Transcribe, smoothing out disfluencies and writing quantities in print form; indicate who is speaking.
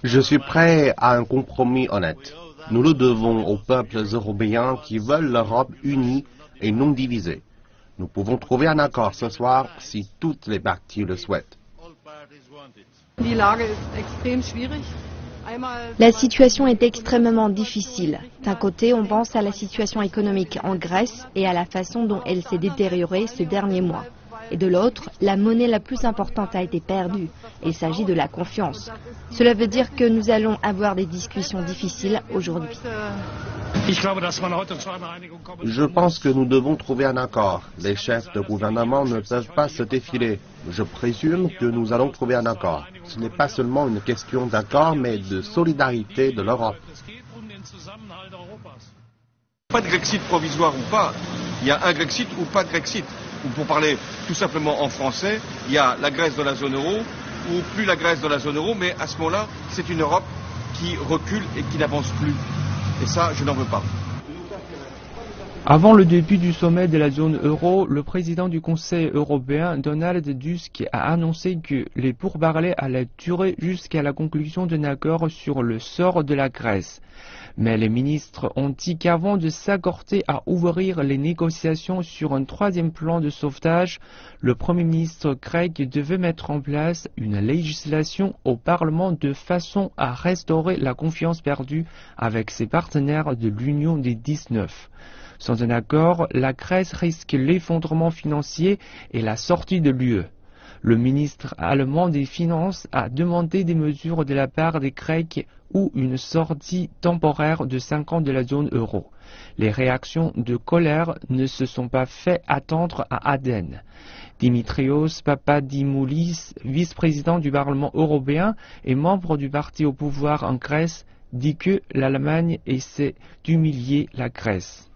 Speaker 1: Je suis prêt à un compromis honnête. Nous le devons aux peuples européens qui veulent l'Europe unie et non divisée. Nous pouvons trouver un accord ce soir si toutes les parties le souhaitent.
Speaker 2: La situation est extrêmement difficile. D'un côté, on pense à la situation économique en Grèce et à la façon dont elle s'est détériorée ces derniers mois. Et de l'autre, la monnaie la plus importante a été perdue. Il s'agit de la confiance. Cela veut dire que nous allons avoir des discussions difficiles aujourd'hui.
Speaker 1: Je pense que nous devons trouver un accord. Les chefs de gouvernement ne peuvent pas se défiler. Je présume que nous allons trouver un accord. Ce n'est pas seulement une question d'accord, mais de solidarité de l'Europe.
Speaker 3: Pas de Grexit provisoire ou pas, il y a un Grexit ou pas de Grexit. Ou pour parler tout simplement en français, il y a la Grèce dans la zone euro ou plus la Grèce dans la zone euro, mais à ce moment-là, c'est une Europe qui recule et qui n'avance plus. Et ça, je n'en veux pas.
Speaker 4: Avant le début du sommet de la zone euro, le président du Conseil européen, Donald Tusk, a annoncé que les pourparlers allaient durer jusqu'à la conclusion d'un accord sur le sort de la Grèce. Mais les ministres ont dit qu'avant de s'accorder à ouvrir les négociations sur un troisième plan de sauvetage, le Premier ministre grec devait mettre en place une législation au Parlement de façon à restaurer la confiance perdue avec ses partenaires de l'Union des 19. Sans un accord, la Grèce risque l'effondrement financier et la sortie de l'UE. Le ministre allemand des Finances a demandé des mesures de la part des Grecs ou une sortie temporaire de 5 ans de la zone euro. Les réactions de colère ne se sont pas fait attendre à Athènes. Dimitrios Papadimoulis, vice-président du Parlement européen et membre du parti au pouvoir en Grèce, dit que l'Allemagne essaie d'humilier la Grèce.